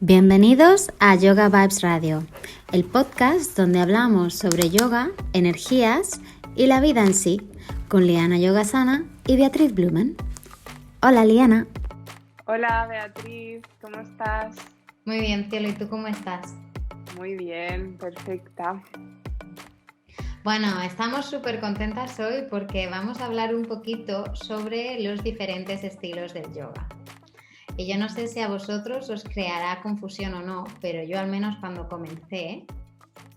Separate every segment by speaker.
Speaker 1: Bienvenidos a Yoga Vibes Radio, el podcast donde hablamos sobre yoga, energías y la vida en sí, con Liana Yogasana y Beatriz Blumen. Hola Liana.
Speaker 2: Hola Beatriz, ¿cómo estás?
Speaker 1: Muy bien, cielo, ¿y tú cómo estás?
Speaker 2: Muy bien, perfecta.
Speaker 1: Bueno, estamos súper contentas hoy porque vamos a hablar un poquito sobre los diferentes estilos del yoga. Y yo no sé si a vosotros os creará confusión o no, pero yo al menos cuando comencé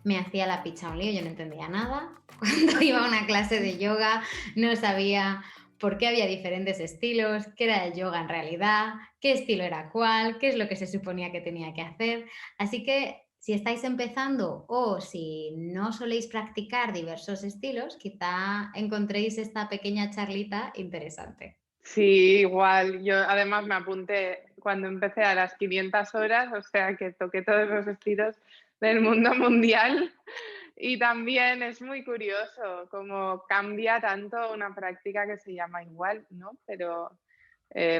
Speaker 1: me hacía la picha un lío, yo no entendía nada. Cuando iba a una clase de yoga no sabía por qué había diferentes estilos, qué era el yoga en realidad, qué estilo era cuál, qué es lo que se suponía que tenía que hacer. Así que si estáis empezando o si no soléis practicar diversos estilos, quizá encontréis esta pequeña charlita interesante.
Speaker 2: Sí, igual. Yo además me apunté cuando empecé a las 500 horas, o sea que toqué todos los estilos del mundo mundial. Y también es muy curioso cómo cambia tanto una práctica que se llama igual, ¿no? Pero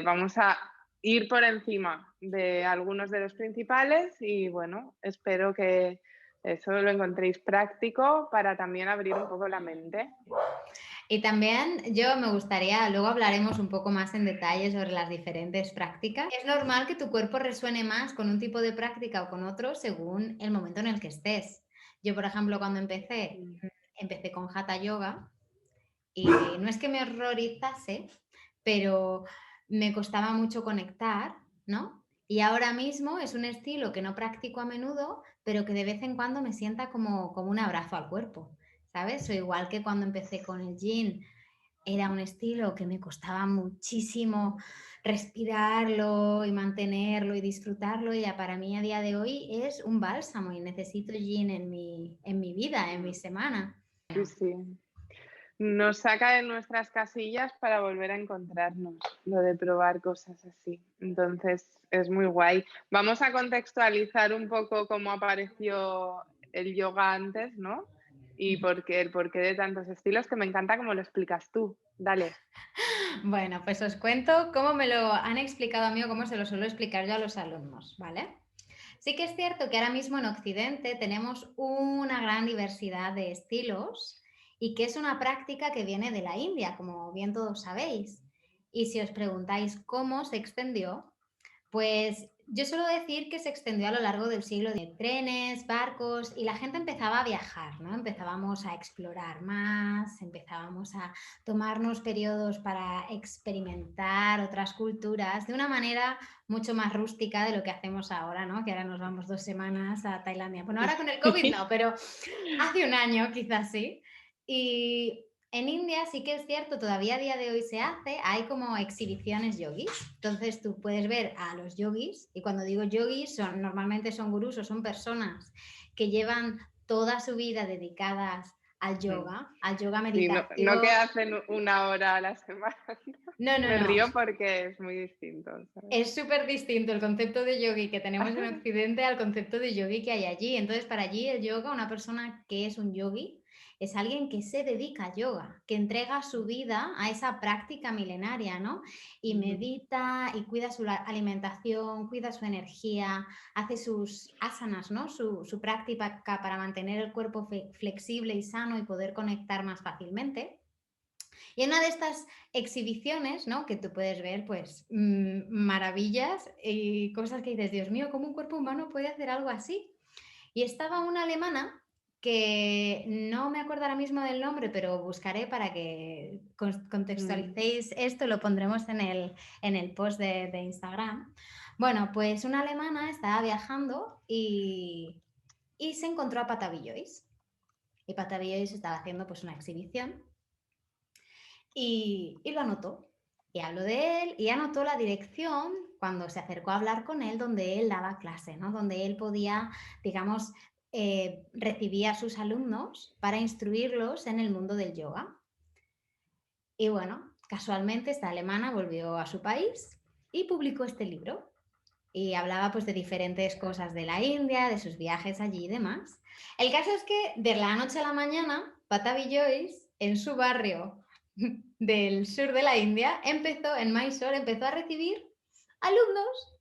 Speaker 2: vamos a ir por encima de algunos de los principales y bueno, espero que eso lo encontréis práctico para también abrir un poco la mente.
Speaker 1: Y también yo me gustaría, luego hablaremos un poco más en detalle sobre las diferentes prácticas. Es normal que tu cuerpo resuene más con un tipo de práctica o con otro según el momento en el que estés. Yo, por ejemplo, cuando empecé con Hatha Yoga y no es que me horrorizase, pero me costaba mucho conectar, ¿no? Y ahora mismo es un estilo que no practico a menudo, pero que de vez en cuando me sienta como un abrazo al cuerpo, ¿sabes? O igual que cuando empecé con el Yin, era un estilo que me costaba muchísimo respirarlo y mantenerlo y disfrutarlo. Y ya para mí a día de hoy es un bálsamo y necesito Yin en mi vida, en mi semana.
Speaker 2: Sí, sí. Nos saca de nuestras casillas para volver a encontrarnos, lo de probar cosas así. Entonces, es muy guay. Vamos a contextualizar un poco cómo apareció el yoga antes, ¿no? Y el porqué de tantos estilos, que me encanta cómo lo explicas tú. Dale.
Speaker 1: Bueno, pues os cuento cómo me lo han explicado a mí o cómo se lo suelo explicar yo a los alumnos, ¿vale? Sí que es cierto que ahora mismo en Occidente tenemos una gran diversidad de estilos y que es una práctica que viene de la India, como bien todos sabéis. Y si os preguntáis cómo se extendió, pues yo suelo decir que se extendió a lo largo del siglo de trenes, barcos y la gente empezaba a viajar, ¿no? Empezábamos a explorar más, empezábamos a tomarnos periodos para experimentar otras culturas de una manera mucho más rústica de lo que hacemos ahora, ¿no? Que ahora nos vamos 2 semanas a Tailandia. Bueno, ahora con el COVID no, pero hace un año quizás sí. Y en India sí que es cierto, todavía a día de hoy se hace, hay como exhibiciones yogis. Entonces tú puedes ver a los yogis, y cuando digo yogis, normalmente son gurús o son personas que llevan toda su vida dedicadas al yoga
Speaker 2: Sí,
Speaker 1: meditativo.
Speaker 2: no que hacen una hora a la semana.
Speaker 1: No, no,
Speaker 2: Me
Speaker 1: no.
Speaker 2: río porque es muy distinto, ¿sabes?
Speaker 1: Es súper distinto el concepto de yogi que tenemos en Occidente al concepto de yogi que hay allí. Entonces, para allí el yoga, una persona que es un yogi, es alguien que se dedica a yoga, que entrega su vida a esa práctica milenaria, ¿no? Y medita y cuida su alimentación, cuida su energía, hace sus asanas, ¿no? Su práctica para mantener el cuerpo flexible y sano y poder conectar más fácilmente. Y en una de estas exhibiciones, ¿no? Que tú puedes ver, pues, maravillas y cosas que dices, Dios mío, ¿cómo un cuerpo humano puede hacer algo así? Y estaba una alemana que no me acuerdo ahora mismo del nombre, pero buscaré para que contextualicéis esto, lo pondremos en el post de Instagram. Bueno, pues una alemana estaba viajando y se encontró a Patavillois. Y Patavillois estaba haciendo pues una exhibición y lo anotó. Y habló de él y anotó la dirección cuando se acercó a hablar con él donde él daba clase, ¿no? Donde él podía, digamos, recibir a sus alumnos para instruirlos en el mundo del yoga. Y bueno, casualmente esta alemana volvió a su país y publicó este libro. Y hablaba pues de diferentes cosas de la India, de sus viajes allí y demás. El caso es que de la noche a la mañana, Patavi Joyce, en su barrio del sur de la India, en Mysore, empezó a recibir alumnos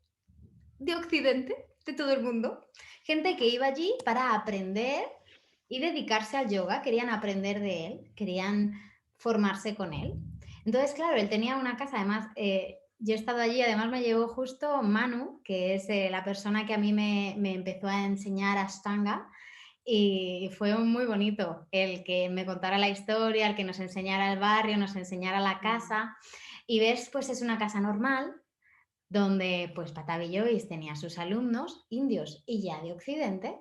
Speaker 1: de Occidente. de todo el mundo. Gente que iba allí para aprender y dedicarse al yoga, querían aprender de él, querían formarse con él. Entonces, claro, él tenía una casa, además, yo he estado allí, además me llevó justo Manu, que es la persona que a mí me empezó a enseñar Ashtanga, y fue muy bonito el que me contara la historia, el que nos enseñara el barrio, nos enseñara la casa, y ves, pues es una casa normal, donde pues Patavi Joyce tenía sus alumnos indios y ya de Occidente,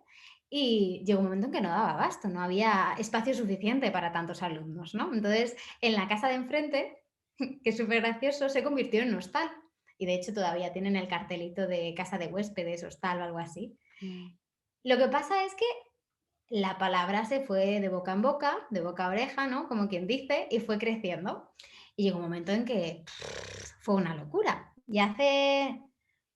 Speaker 1: y llegó un momento en que no daba abasto, no había espacio suficiente para tantos alumnos, ¿no? Entonces, en la casa de enfrente, que es súper gracioso, se convirtió en hostal, y de hecho todavía tienen el cartelito de casa de huéspedes, hostal o algo así. Lo que pasa es que la palabra se fue de boca a oreja, ¿no? Como quien dice, y fue creciendo. Y llegó un momento en que fue una locura. Y hace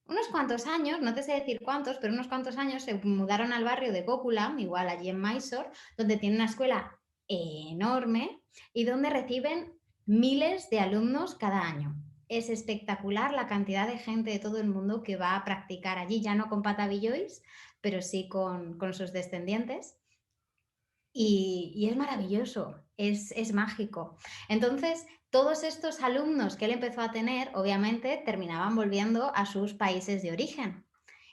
Speaker 1: unos cuantos años, no te sé decir cuántos, pero unos cuantos años se mudaron al barrio de Gokulam, igual allí en Mysore, donde tiene una escuela enorme y donde reciben miles de alumnos cada año. Es espectacular la cantidad de gente de todo el mundo que va a practicar allí, ya no con Patavi Joyce, pero sí con sus descendientes. Y es maravilloso, es mágico. Entonces, todos estos alumnos que él empezó a tener, obviamente, terminaban volviendo a sus países de origen.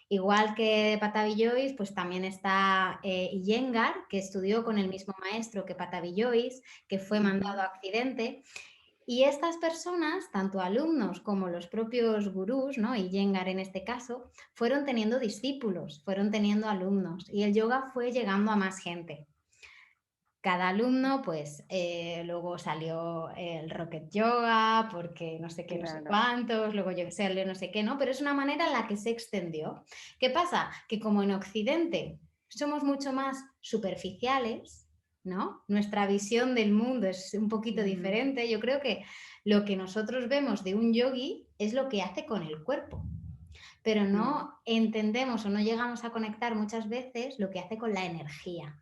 Speaker 1: Igual que Patavi Joyce, pues también está Iyengar, que estudió con el mismo maestro que Patavi Joyce, que fue mandado a Occidente. Y estas personas, tanto alumnos como los propios gurús, ¿no? Iyengar en este caso, fueron teniendo discípulos, fueron teniendo alumnos, y el yoga fue llegando a más gente. Cada alumno, pues luego salió el Rocket Yoga, porque no sé qué, no sé
Speaker 2: Claro.
Speaker 1: cuántos, luego yo sé, no sé qué, ¿no? Pero es una manera en la que se extendió. ¿Qué pasa? Que como en Occidente somos mucho más superficiales, ¿no? Nuestra visión del mundo es un poquito diferente. Yo creo que lo que nosotros vemos de un yogi es lo que hace con el cuerpo, pero no entendemos o no llegamos a conectar muchas veces lo que hace con la energía.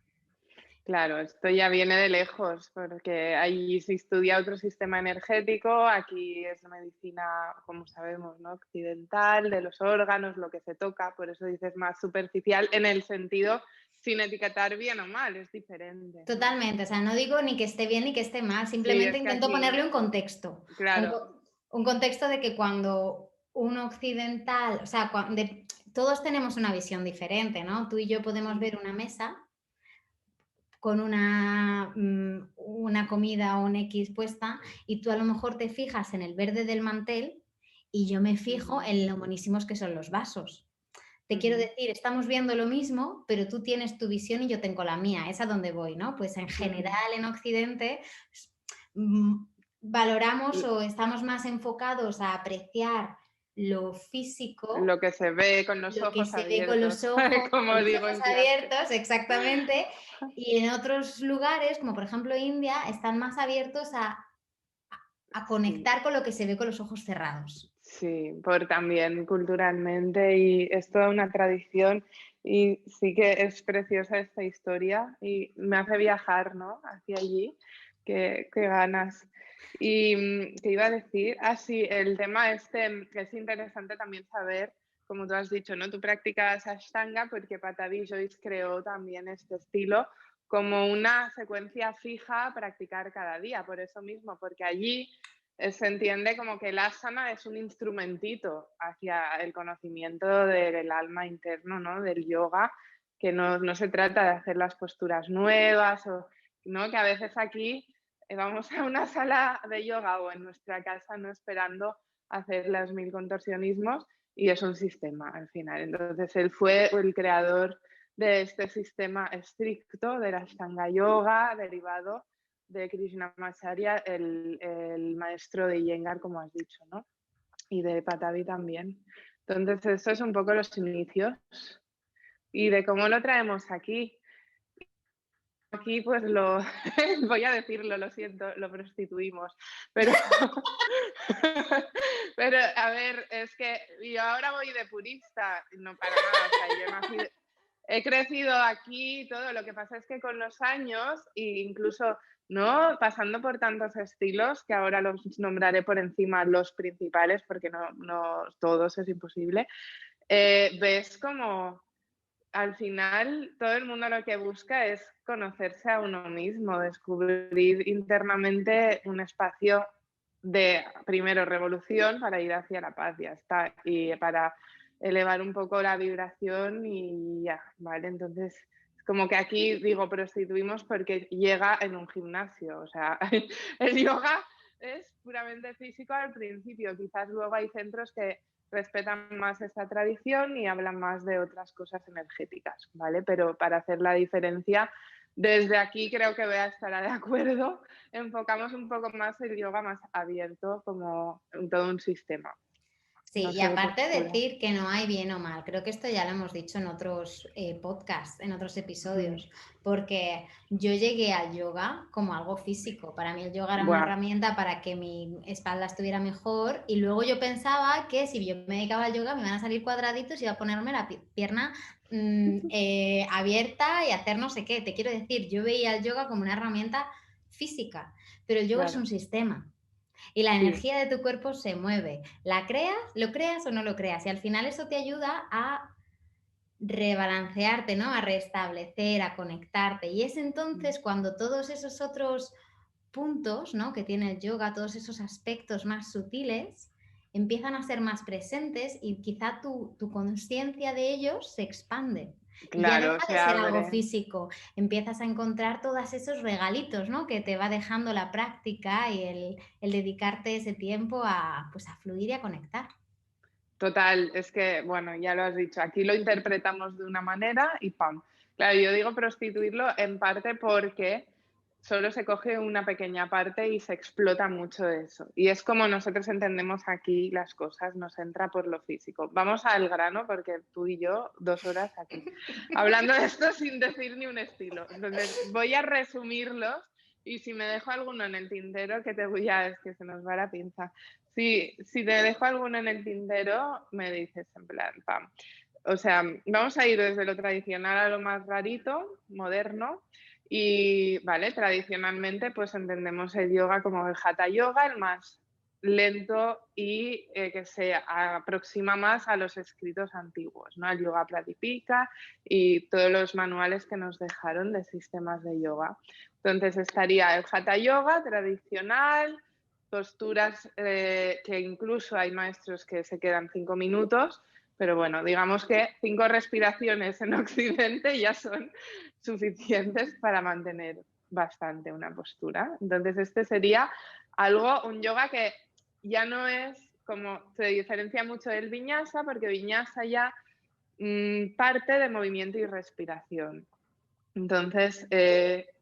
Speaker 2: Claro, esto ya viene de lejos, porque allí se estudia otro sistema energético, aquí es medicina, como sabemos, ¿no? Occidental, de los órganos, lo que se toca, por eso dices más superficial, en el sentido sin etiquetar bien o mal, es diferente.
Speaker 1: Totalmente, o sea, no digo ni que esté bien ni que esté mal,
Speaker 2: Sí,
Speaker 1: simplemente
Speaker 2: es que
Speaker 1: intento
Speaker 2: aquí,
Speaker 1: ponerle un contexto.
Speaker 2: claro,
Speaker 1: Un contexto de que cuando un occidental, o sea, todos tenemos una visión diferente, ¿no? Tú y yo podemos ver una mesa con una comida o un X puesta, y tú a lo mejor te fijas en el verde del mantel y yo me fijo en lo monísimos que son los vasos. Te quiero decir, estamos viendo lo mismo, pero tú tienes tu visión y yo tengo la mía. Es a donde voy, ¿no? Pues en general en Occidente mm, valoramos o estamos más enfocados a apreciar lo físico,
Speaker 2: lo que se ve con los
Speaker 1: lo que
Speaker 2: ojos
Speaker 1: se ve con
Speaker 2: abiertos,
Speaker 1: los ojos,
Speaker 2: como digo en clase.
Speaker 1: abiertos, exactamente. Y en otros lugares, como por ejemplo India, están más abiertos a
Speaker 2: Sí.
Speaker 1: conectar con lo que se ve con los ojos cerrados.
Speaker 2: Sí, por también culturalmente y es toda una tradición y sí que es preciosa esta historia y me hace viajar, ¿no? Hacia allí, qué ganas. Y ¿qué iba a decir? Ah, sí, el tema este, que es interesante también saber, como tú has dicho, ¿no? Tú practicas Ashtanga porque Patavi Joyce creó también este estilo como una secuencia fija a practicar cada día, por eso mismo, porque allí se entiende como que el asana es un instrumentito hacia el conocimiento del alma interno, ¿no? Del yoga, que no se trata de hacer las posturas nuevas, o, ¿no? Que a veces aquí vamos a una sala de yoga o en nuestra casa no esperando hacer los 1000 contorsionismos y es un sistema al final. Entonces él fue el creador de este sistema estricto de la Ashtanga Yoga derivado de Krishnamacharya, el maestro de Iyengar, como has dicho, ¿no? Y de Patavi también. Entonces, eso es un poco los inicios y de cómo lo traemos aquí. Aquí, pues lo voy a decirlo, lo siento, lo prostituimos, pero, pero a ver, es que yo ahora voy de purista, no para nada, o sea, yo nací, he crecido aquí y todo, lo que pasa es que con los años, e incluso no pasando por tantos estilos, que ahora los nombraré por encima los principales, porque no todos es imposible, ves como al final todo el mundo lo que busca es conocerse a uno mismo, descubrir internamente un espacio de, primero, revolución para ir hacia la paz, ya está, y para elevar un poco la vibración y ya, ¿vale? Entonces, es como que aquí digo prostituimos porque llega en un gimnasio, o sea, el yoga es puramente físico al principio, quizás luego hay centros que respetan más esta tradición y hablan más de otras cosas energéticas, ¿vale? Pero para hacer la diferencia, desde aquí creo que Bea estará de acuerdo, enfocamos un poco más el yoga más abierto como en todo un sistema.
Speaker 1: Sí,
Speaker 2: No
Speaker 1: y
Speaker 2: sé qué
Speaker 1: aparte de
Speaker 2: postura.
Speaker 1: decir que no hay bien o mal, creo que esto ya lo hemos dicho en otros podcasts, en otros episodios, porque yo llegué al yoga como algo físico. Para mí el yoga era una
Speaker 2: Buah,
Speaker 1: herramienta para que mi espalda estuviera mejor y luego yo pensaba que si yo me dedicaba al yoga me iban a salir cuadraditos y iba a ponerme la pierna abierta y hacer no sé qué. Te quiero decir, yo veía el yoga como una herramienta física, pero el yoga es
Speaker 2: claro,
Speaker 1: un sistema. Y la
Speaker 2: sí,
Speaker 1: energía de tu cuerpo se mueve. ¿La creas? ¿Lo creas o no lo creas? Y al final eso te ayuda a rebalancearte, ¿no? A restablecer, a conectarte. Y es entonces cuando todos esos otros puntos, ¿no? Que tiene el yoga, todos esos aspectos más sutiles, empiezan a ser más presentes y quizá tu conciencia de ellos se expande. Y ya
Speaker 2: claro,
Speaker 1: deja
Speaker 2: se
Speaker 1: de ser algo
Speaker 2: abre.
Speaker 1: físico, empiezas a encontrar todos esos regalitos, ¿no? Que te va dejando la práctica y el dedicarte ese tiempo a, pues, a fluir y a conectar.
Speaker 2: Total, es que, bueno, ya lo has dicho, aquí lo interpretamos de una manera y ¡pam! Claro, yo digo prostituirlo en parte porque solo se coge una pequeña parte y se explota mucho de eso. Y es como nosotros entendemos aquí las cosas, nos entra por lo físico. Vamos al grano porque tú y yo 2 horas aquí, hablando de esto sin decir ni un estilo. Entonces, voy a resumirlos y si me dejo alguno en el tintero, que te voy a, es que se nos va la pinza. Si te dejo alguno en el tintero, me dices en plan, pam. O sea, vamos a ir desde lo tradicional a lo más rarito, moderno. Y, vale, tradicionalmente pues entendemos el yoga como el hatha yoga, el más lento y que se aproxima más a los escritos antiguos, ¿no? El yoga pratipika y todos los manuales que nos dejaron de sistemas de yoga. Entonces estaría el hatha yoga tradicional, posturas que incluso hay maestros que se quedan 5 minutos, pero bueno, digamos que 5 respiraciones en Occidente ya son suficientes para mantener bastante una postura. Entonces este sería un yoga que ya no es como, se diferencia mucho del viñasa, porque viñasa ya parte de movimiento y respiración. Entonces,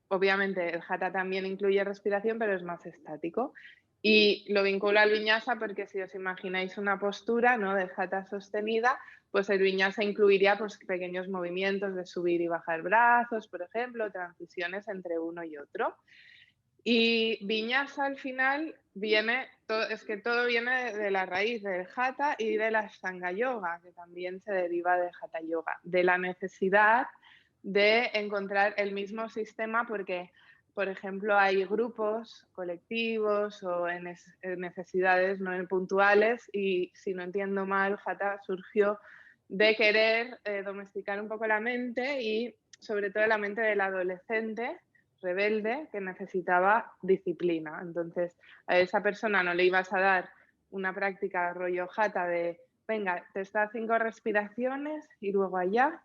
Speaker 2: obviamente el hatha también incluye respiración, pero es más estático. Y lo vinculo al vinyasa porque si os imagináis una postura, ¿no?, de hatha sostenida, pues el vinyasa incluiría pues, pequeños movimientos de subir y bajar brazos, por ejemplo, transiciones entre uno y otro. Y vinyasa al final es que todo viene de la raíz del hatha y de la ashtanga yoga, que también se deriva de hatha yoga, de la necesidad de encontrar el mismo sistema porque, por ejemplo, hay grupos, colectivos o en necesidades no puntuales y si no entiendo mal, hatha surgió de querer domesticar un poco la mente y sobre todo la mente del adolescente rebelde que necesitaba disciplina. Entonces, a esa persona no le ibas a dar una práctica rollo hatha de, venga, te está 5 respiraciones y luego allá,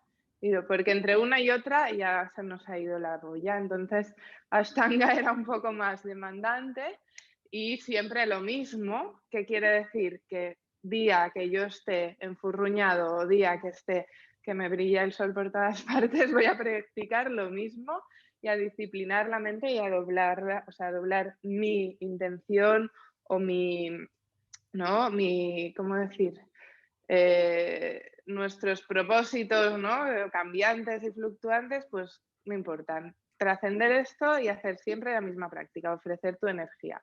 Speaker 2: porque entre una y otra ya se nos ha ido la olla. Entonces, Ashtanga era un poco más demandante y siempre lo mismo, que quiere decir que día que yo esté enfurruñado o día que me brilla el sol por todas partes, voy a practicar lo mismo y a disciplinar la mente y a doblar, o sea, a doblar mi intención o ¿no? ¿Cómo decir? Nuestros propósitos, ¿no?, cambiantes y fluctuantes, pues no importan. Trascender esto y hacer siempre la misma práctica, ofrecer tu energía.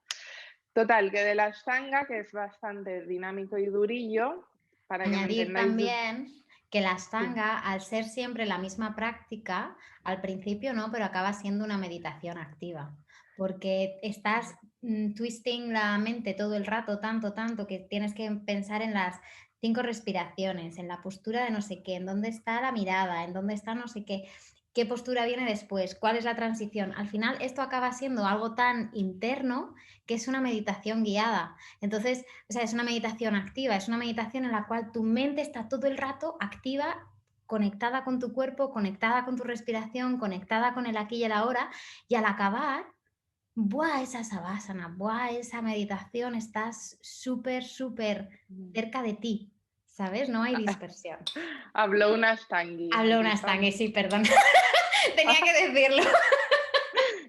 Speaker 2: Total, que de la Ashtanga, que es bastante dinámico y durillo, para que me
Speaker 1: Añadir
Speaker 2: entendáis.
Speaker 1: también que la
Speaker 2: Sí,
Speaker 1: Ashtanga, al ser siempre la misma práctica, al principio no, pero acaba siendo una meditación activa, porque estás twisting la mente todo el rato, tanto, que tienes que pensar en las 5 respiraciones, en la postura de no sé qué, en dónde está la mirada, en dónde está no sé qué postura viene después, cuál es la transición. Al final esto acaba siendo algo tan interno que es una meditación guiada. Entonces, o sea, es una meditación activa, es una meditación en la cual tu mente está todo el rato activa, conectada con tu cuerpo, conectada con tu respiración, conectada con el aquí y el ahora, y al acabar, ¡buah! Esa savasana, ¡buah! Esa meditación, estás súper cerca de ti, ¿sabes? No hay dispersión.
Speaker 2: Habló una Ashtangui,
Speaker 1: Hablo
Speaker 2: ¿has
Speaker 1: una
Speaker 2: visto?
Speaker 1: Ashtanga, sí, perdón. Tenía que decirlo.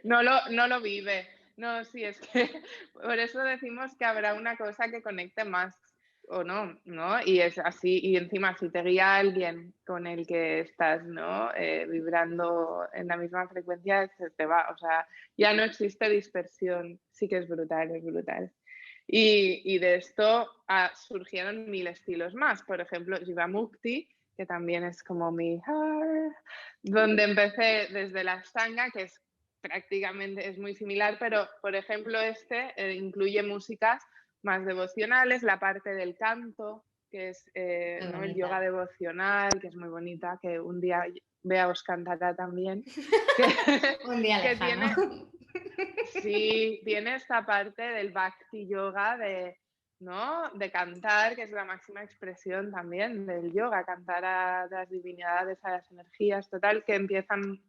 Speaker 2: No lo vive. No, sí, es que por eso decimos que habrá una cosa que conecte más o no, ¿no? Y es así, y encima si te guía alguien con el que estás, ¿no? Vibrando en la misma frecuencia, se te va, o sea, ya no existe dispersión. Sí que es brutal, es brutal. Y de esto surgieron 1000 estilos más. Por ejemplo, Jivamukti, que también es como mi heart, donde empecé desde la Ashtanga, que es prácticamente es muy similar, pero por ejemplo incluye músicas más devocionales, la parte del canto, que es
Speaker 1: Muy
Speaker 2: ¿no? el
Speaker 1: bonita.
Speaker 2: yoga devocional, que es muy bonita, que un día Bea os cantará también. Que,
Speaker 1: Un día
Speaker 2: que
Speaker 1: lejano.
Speaker 2: sí, tiene esta parte del bhakti yoga ¿no? De cantar, que es la máxima expresión también del yoga, cantar a las divinidades, a las energías, total, que empiezan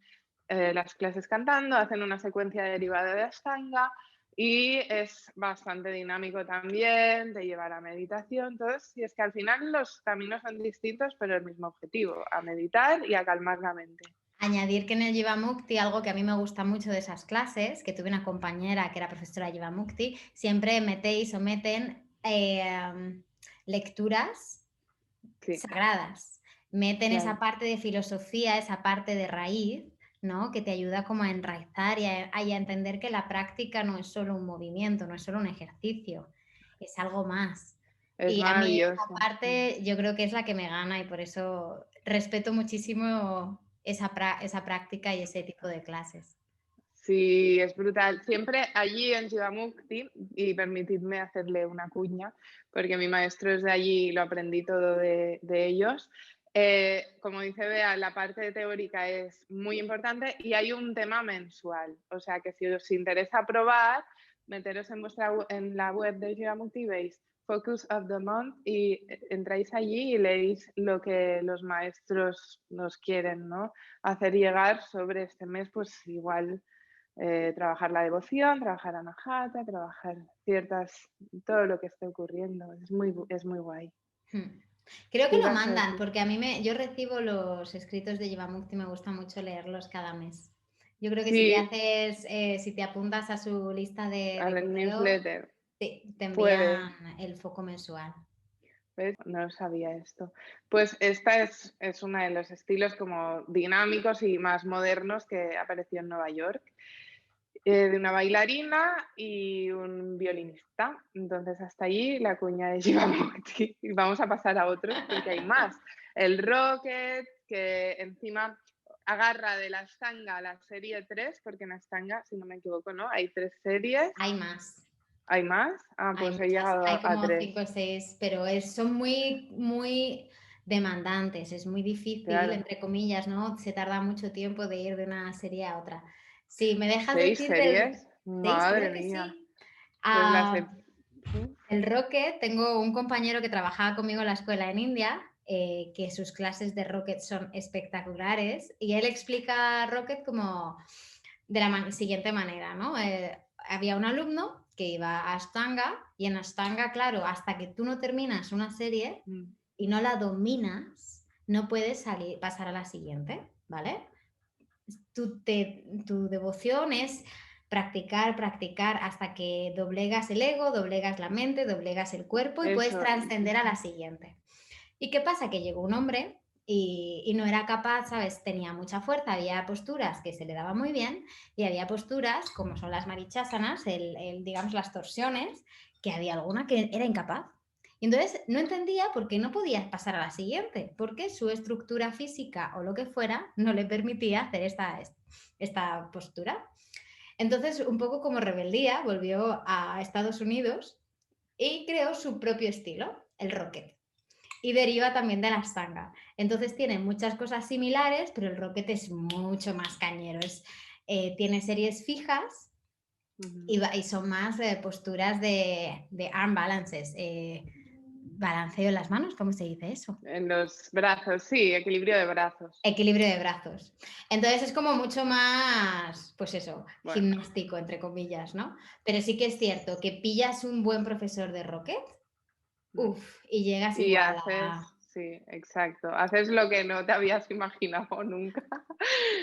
Speaker 2: las clases cantando, hacen una secuencia derivada de Ashtanga y es bastante dinámico también, de llevar a meditación. Entonces, y es que al final los caminos son distintos, pero el mismo objetivo, a meditar y a calmar la mente.
Speaker 1: Añadir que en el Jivamukti, algo que a mí me gusta mucho de esas clases, que tuve una compañera que era profesora de Jivamukti, siempre metéis o meten lecturas
Speaker 2: Sí,
Speaker 1: sagradas. Meten esa
Speaker 2: claro.
Speaker 1: parte de filosofía, esa parte de raíz, ¿no? Que te ayuda como a enraizar y a entender que la práctica no es solo un movimiento, no es solo un ejercicio, es algo más.
Speaker 2: Es
Speaker 1: Y a mí esa
Speaker 2: maravilloso.
Speaker 1: parte yo creo que es la que me gana y por eso respeto muchísimo esa práctica y ese tipo de clases.
Speaker 2: Sí, es brutal. Siempre allí en Jivamukti, y permitidme hacerle una cuña, porque mi maestro es de allí y lo aprendí todo de ellos. Como dice Bea, la parte teórica es muy importante y hay un tema mensual. O sea que si os interesa probar, meteros en la web de Jivamukti, veis Focus of the Month y entráis allí y leéis lo que los maestros nos quieren, ¿no? Hacer llegar sobre este mes, pues igual trabajar la devoción, trabajar anahata, trabajar todo lo que esté ocurriendo. Es muy guay.
Speaker 1: Creo que
Speaker 2: ¿Qué
Speaker 1: lo
Speaker 2: ibas a
Speaker 1: mandan,
Speaker 2: decir?
Speaker 1: porque yo recibo los escritos de Jivamukti y me gusta mucho leerlos cada mes. Yo creo que si te
Speaker 2: Sí,
Speaker 1: haces, si te apuntas a su lista de
Speaker 2: al
Speaker 1: correo,
Speaker 2: newsletter.
Speaker 1: te
Speaker 2: Puedes.
Speaker 1: envían el foco mensual.
Speaker 2: ¿Ves? No sabía esto. Pues esta es uno de los estilos como dinámicos y más modernos que apareció en Nueva York, de una bailarina y un violinista. Entonces, hasta allí la cuña de Jivamukti. Y vamos a pasar a otros porque hay más. El Rocket, que encima agarra de la Ashtanga a la serie 3, porque en Ashtanga, si no me equivoco, ¿no? Hay 3 series.
Speaker 1: Hay más,
Speaker 2: ¿Hay más? Ah,
Speaker 1: hay
Speaker 2: pues he
Speaker 1: muchas, hay
Speaker 2: llegado a
Speaker 1: como
Speaker 2: 3.
Speaker 1: 5 o 6, pero son muy demandantes, es muy difícil,
Speaker 2: Claro.
Speaker 1: entre comillas, ¿no? Se tarda mucho tiempo de ir de una serie a otra. Sí, ¿me dejas
Speaker 2: 6
Speaker 1: decir del
Speaker 2: series.
Speaker 1: 6?
Speaker 2: Madre
Speaker 1: Creo que
Speaker 2: mía.
Speaker 1: sí.
Speaker 2: Pues las
Speaker 1: Ah,
Speaker 2: he... Uf.
Speaker 1: el Rocket, tengo un compañero que trabajaba conmigo en la escuela en India, que sus clases de Rocket son espectaculares y él explica Rocket como de la siguiente manera, ¿no? Había un alumno que iba a Ashtanga y en Ashtanga, claro, hasta que tú no terminas una serie
Speaker 2: Mm.
Speaker 1: y no la dominas, no puedes pasar a la siguiente, ¿vale? Tu devoción es practicar hasta que doblegas el ego, doblegas la mente, doblegas el cuerpo y puedes
Speaker 2: Eso.
Speaker 1: trascender a la siguiente. ¿Y qué pasa? Que llegó un hombre y no era capaz, ¿sabes? Tenía mucha fuerza, había posturas que se le daban muy bien y había posturas, como son las marichasanas, digamos las torsiones, que había alguna que era incapaz. Y entonces no entendía por qué no podía pasar a la siguiente, porque su estructura física o lo que fuera no le permitía hacer esta postura. Entonces, un poco como rebeldía, volvió a Estados Unidos y creó su propio estilo, el Rocket. Y deriva también de la Ashtanga. Entonces tiene muchas cosas similares, pero el Rocket es mucho más cañero. Tiene series fijas y son más posturas de arm balances. Balanceo en las manos, ¿cómo se dice eso?
Speaker 2: En los brazos, sí, equilibrio de brazos.
Speaker 1: Equilibrio de brazos. Entonces es como mucho más, pues eso,
Speaker 2: Bueno,
Speaker 1: gimnástico, entre comillas, ¿no? Pero sí que es cierto que pillas un buen profesor de Rocket, y llegas
Speaker 2: y
Speaker 1: igual
Speaker 2: haces,
Speaker 1: a...
Speaker 2: sí, exacto, haces lo que no te habías imaginado nunca.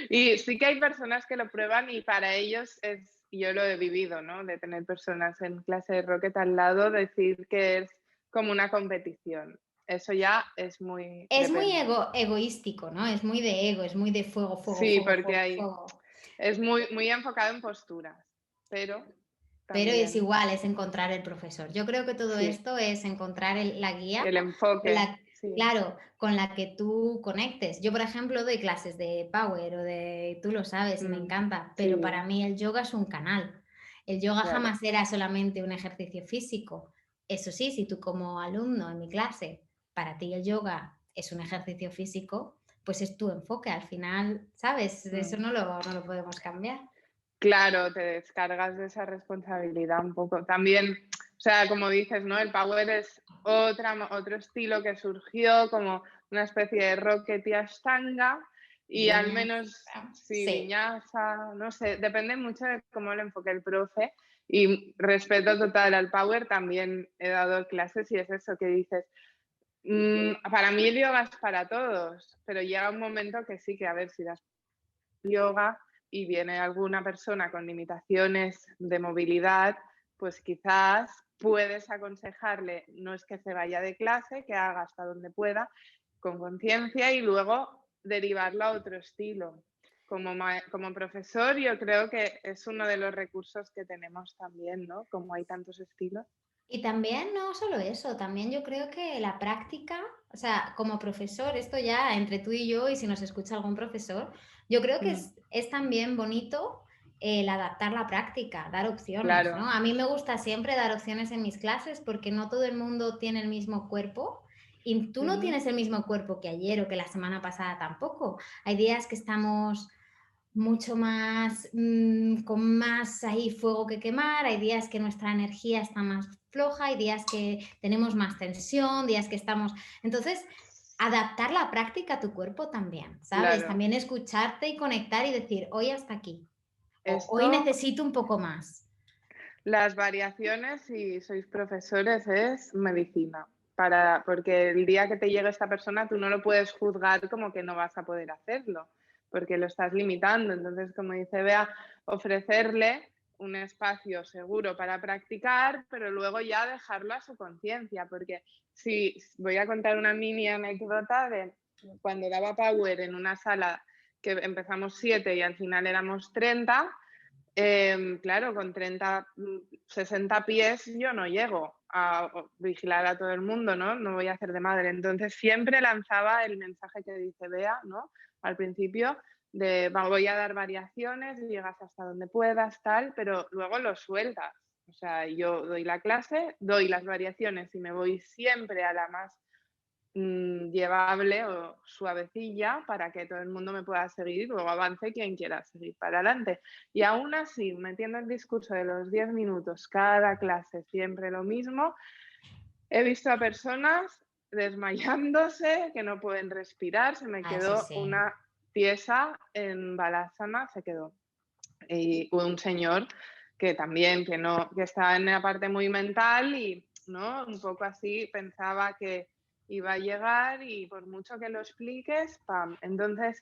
Speaker 2: Y sí que hay personas que lo prueban y para ellos es, yo lo he vivido, ¿no? De tener personas en clase de Rocket al lado, decir que es como una competición. Eso ya es muy,
Speaker 1: Es muy
Speaker 2: depende.
Speaker 1: egoístico, ¿no? Es muy de ego, es muy de fuego, fuego,
Speaker 2: Sí,
Speaker 1: fuego,
Speaker 2: porque
Speaker 1: fuego,
Speaker 2: hay,
Speaker 1: fuego.
Speaker 2: es muy, muy enfocado en posturas, pero
Speaker 1: Pero es
Speaker 2: también,
Speaker 1: igual, es encontrar el profesor. Yo creo que todo
Speaker 2: sí,
Speaker 1: esto es encontrar la guía
Speaker 2: el
Speaker 1: con
Speaker 2: enfoque,
Speaker 1: la,
Speaker 2: sí,
Speaker 1: claro, con la que tú conectes. Yo, por ejemplo, doy clases de Power o de, tú lo sabes y me encanta, pero para
Speaker 2: sí,
Speaker 1: mí el yoga es un canal. El yoga
Speaker 2: claro.
Speaker 1: jamás era solamente un ejercicio físico. Eso sí, si tú como alumno en mi clase, para ti el yoga es un ejercicio físico, pues es tu enfoque. Al final, ¿sabes? Eso
Speaker 2: Mm.
Speaker 1: no lo podemos cambiar.
Speaker 2: Claro, te descargas de esa responsabilidad un poco. También, o sea, como dices, ¿no? El power es otro estilo que surgió como una especie de rocket y ashtanga y al menos,
Speaker 1: Viñas,
Speaker 2: sí,
Speaker 1: sí.
Speaker 2: viñasa, no sé, depende mucho de cómo lo enfoque el profe y respeto total al power, también he dado clases y es eso que dices. Para mí el yoga es para todos, pero llega un momento que sí, que a ver si das yoga y viene alguna persona con limitaciones de movilidad, pues quizás puedes aconsejarle, no es que se vaya de clase, que haga hasta donde pueda, con conciencia y luego derivarlo a otro estilo. Como profesor, yo creo que es uno de los recursos que tenemos también, ¿no? Como hay tantos estilos.
Speaker 1: Y también no solo eso, también yo creo que la práctica, o sea, como profesor, esto ya entre tú y yo, y si nos escucha algún profesor, yo creo que
Speaker 2: Mm,
Speaker 1: es también bonito el adaptar la práctica, dar opciones, ¿no?
Speaker 2: claro,
Speaker 1: A mí me gusta siempre dar opciones en mis clases porque no todo el mundo tiene el mismo cuerpo y tú no
Speaker 2: ujú,
Speaker 1: tienes el mismo cuerpo que ayer o que la semana pasada tampoco. Hay días que estamos mucho más, con más ahí fuego que quemar, hay días que nuestra energía está más floja, hay días que tenemos más tensión, días que estamos... Entonces, adaptar la práctica a tu cuerpo también, ¿sabes?
Speaker 2: claro.
Speaker 1: También escucharte y conectar y decir, hoy hasta aquí, o hoy
Speaker 2: Esto
Speaker 1: necesito un poco más.
Speaker 2: Las variaciones, si sois profesores, es medicina. Porque el día que te llegue esta persona, tú no lo puedes juzgar como que no vas a poder hacerlo, porque lo estás limitando. Entonces, como dice Bea, ofrecerle un espacio seguro para practicar, pero luego ya dejarlo a su conciencia. Porque si voy a contar una mini anécdota de cuando daba Power en una sala que empezamos 7 y al final éramos 30. Claro, con 30, 60 pies yo no llego a vigilar a todo el mundo, ¿no? No voy a hacer de madre. Entonces siempre lanzaba el mensaje que dice Bea, ¿no? Al principio de voy a dar variaciones, llegas hasta donde puedas, tal, pero luego lo sueltas. O sea, yo doy la clase, doy las variaciones y me voy siempre a la más llevable o suavecilla para que todo el mundo me pueda seguir y luego avance quien quiera seguir para adelante. Y aún así, metiendo el discurso de los 10 minutos, cada clase siempre lo mismo, he visto a personas desmayándose, que no pueden respirar, se me
Speaker 1: Ah, eso
Speaker 2: quedó
Speaker 1: sí.
Speaker 2: una pieza en Balasana, se quedó. Y un señor que también, que no, que estaba en la parte muy mental y, ¿no? Un poco así pensaba que iba a llegar y por mucho que lo expliques, ¡pam! Entonces,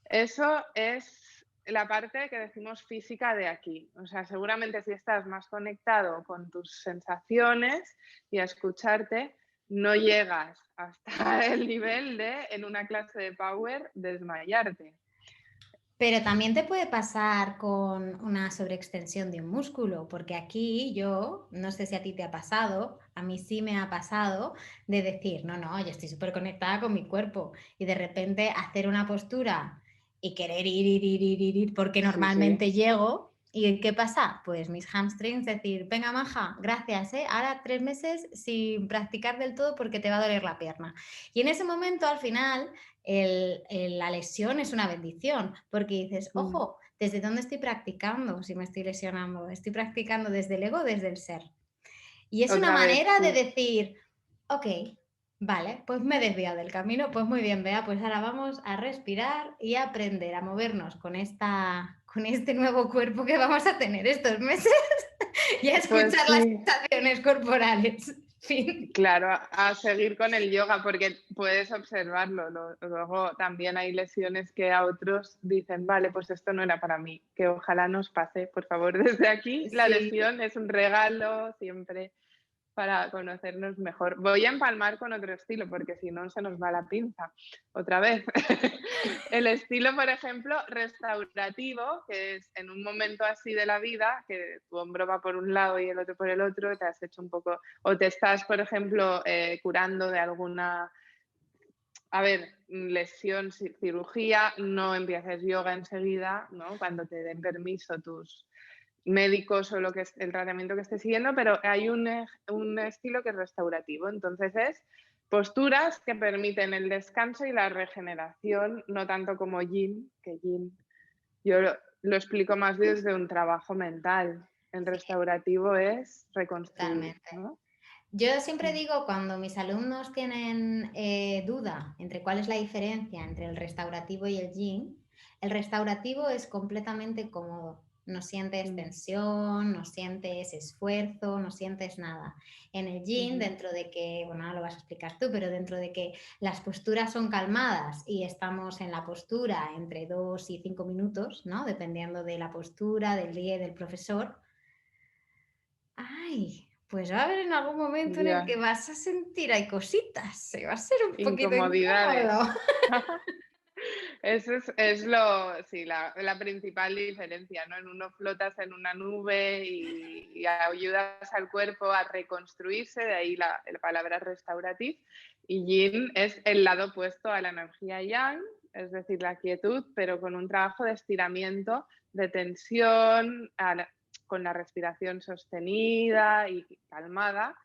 Speaker 2: eso es la parte que decimos física de aquí. O sea, seguramente si estás más conectado con tus sensaciones y a escucharte, no llegas hasta el nivel de, en una clase de power, desmayarte.
Speaker 1: Pero también te puede pasar con una sobreextensión de un músculo, porque aquí yo, no sé si a ti te ha pasado, a mí sí me ha pasado de decir, no, no, yo estoy súper conectada con mi cuerpo y de repente hacer una postura y querer ir, porque
Speaker 2: Sí, sí,
Speaker 1: normalmente llego. ¿Y qué pasa? Pues mis hamstrings, decir, venga, maja, gracias, ahora 3 meses sin practicar del todo porque te va a doler la pierna. Y en ese momento, al final, la lesión es una bendición, porque dices, ojo, ¿desde dónde estoy practicando si me estoy lesionando? Estoy practicando desde el ego o desde el ser. Y es una
Speaker 2: Otra vez,
Speaker 1: manera de
Speaker 2: sí.
Speaker 1: decir, ok, vale, pues me he desviado del camino, pues muy bien, Bea, pues ahora vamos a respirar y a aprender a movernos con este nuevo cuerpo que vamos a tener estos meses y a
Speaker 2: Pues
Speaker 1: escuchar las
Speaker 2: sí.
Speaker 1: sensaciones corporales. Fin.
Speaker 2: Claro, a seguir con el yoga, porque puedes observarlo. Luego también hay lesiones que a otros dicen, vale, pues esto no era para mí, que ojalá nos pase, por favor, desde aquí. La
Speaker 1: Sí.
Speaker 2: lesión es un regalo siempre para conocernos mejor. Voy a empalmar con otro estilo, porque si no se nos va la pinza otra vez. El estilo, por ejemplo, restaurativo, que es en un momento así de la vida, que tu hombro va por un lado y el otro por el otro, te has hecho un poco, o te estás, por ejemplo, curando de alguna, a ver, lesión, cirugía, no empieces yoga enseguida, ¿no? Cuando te den permiso tus médicos o lo que es el tratamiento que estés siguiendo, pero hay un estilo que es restaurativo. Entonces es posturas que permiten el descanso y la regeneración, no tanto como yin, que yin yo lo explico más desde un trabajo mental. El
Speaker 1: Sí,
Speaker 2: restaurativo es reconstruir,
Speaker 1: totalmente.
Speaker 2: ¿no?
Speaker 1: Yo siempre digo, cuando mis alumnos tienen duda entre cuál es la diferencia entre el restaurativo y el yin, el restaurativo es completamente cómodo. No sientes tensión, no sientes esfuerzo, no sientes nada. En el yin, dentro de que, bueno, ahora lo vas a explicar tú, pero dentro de que las posturas son calmadas y estamos en la postura entre 2 y 5 minutos, ¿no? Dependiendo de la postura, del día y del profesor. Ay, pues va a haber en algún momento en el
Speaker 2: Ya,
Speaker 1: que vas a sentir hay cositas, se va a ser un poquito
Speaker 2: incomodidades.
Speaker 1: incómodo.
Speaker 2: Eso es lo, sí, la principal diferencia, ¿no? En uno flotas en una nube y ayudas al cuerpo a reconstruirse, de ahí la palabra restaurative. Y yin es el lado opuesto a la energía yang, es decir, la quietud, pero con un trabajo de estiramiento, de tensión, con la respiración sostenida y calmada,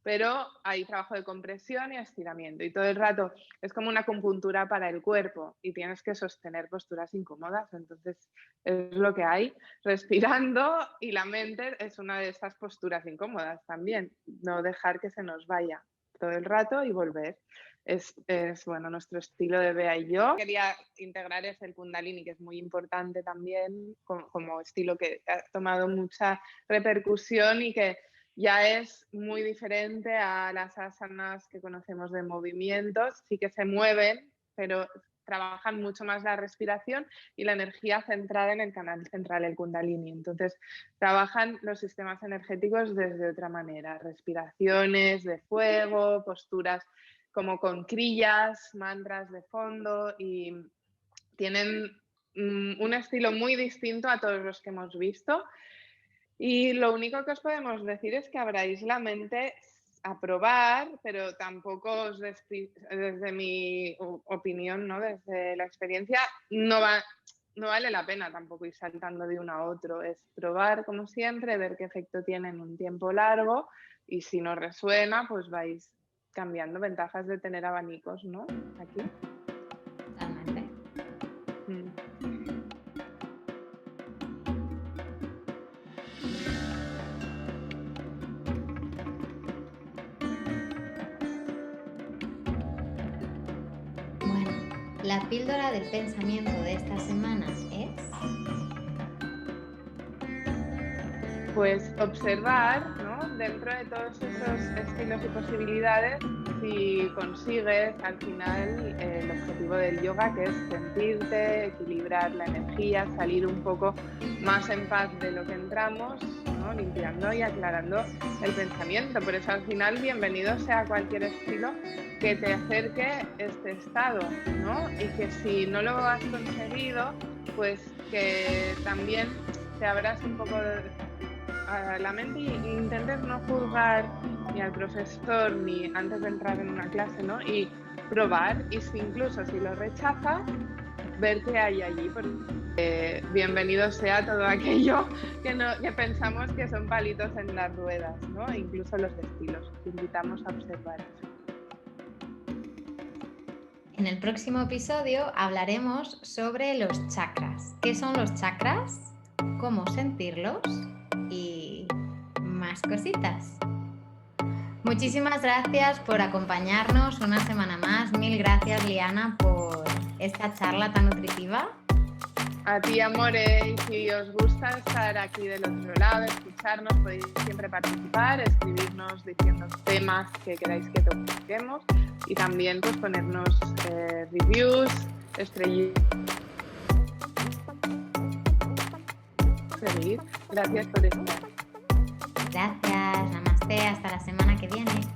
Speaker 2: pero hay trabajo de compresión y estiramiento. Y todo el rato es como una acupuntura para el cuerpo y tienes que sostener posturas incómodas. Entonces es lo que hay. Respirando y la mente es una de estas posturas incómodas también. No dejar que se nos vaya todo el rato y volver. Es bueno, nuestro estilo de Bea y yo. Quería integrar es el Kundalini, que es muy importante también como estilo que ha tomado mucha repercusión y que ya es muy diferente a las asanas que conocemos de movimientos, sí que se mueven, pero trabajan mucho más la respiración y la energía centrada en el canal central, el Kundalini. Entonces, trabajan los sistemas energéticos desde otra manera, respiraciones de fuego, posturas como con crillas, mantras de fondo y tienen un estilo muy distinto a todos los que hemos visto. Y lo único que os podemos decir es que abráis la mente a probar, pero tampoco desde mi opinión, ¿no? Desde la experiencia, no vale la pena tampoco ir saltando de uno a otro. Es probar como siempre, ver qué efecto tiene en un tiempo largo y si no resuena, pues vais cambiando. Ventajas de tener abanicos, ¿no? Aquí.
Speaker 1: Totalmente.
Speaker 2: Mm.
Speaker 1: Bueno, la píldora del pensamiento de esta semana es...
Speaker 2: Pues observar, ¿no? Dentro de todos esos estilos y posibilidades, si consigues al final el objetivo del yoga, que es sentirte, equilibrar la energía, salir un poco más en paz de lo que entramos, ¿no? Limpiando y aclarando el pensamiento. Por eso al final, bienvenido sea cualquier estilo que te acerque este estado, ¿no? Y que si no lo has conseguido, pues que también te abras un poco a la mente e intentes no juzgar ni al profesor ni antes de entrar en una clase, ¿no? Y probar, y si incluso si lo rechazas, ver qué hay allí, porque bienvenido sea todo aquello que pensamos que son palitos en las ruedas, ¿no? E incluso los estilos. Te invitamos a observar eso.
Speaker 1: En el próximo episodio hablaremos sobre los chakras. ¿Qué son los chakras? ¿Cómo sentirlos? Y más cositas. Muchísimas gracias por acompañarnos una semana más. Mil gracias, Liana, por esta charla tan nutritiva.
Speaker 2: A ti, amore, y si os gusta estar aquí del otro lado, escucharnos, podéis siempre participar, escribirnos diciendo temas que queráis que toquemos y también pues ponernos reviews, estrellitas. Gracias por estar.
Speaker 1: Gracias, namaste, hasta la semana que viene.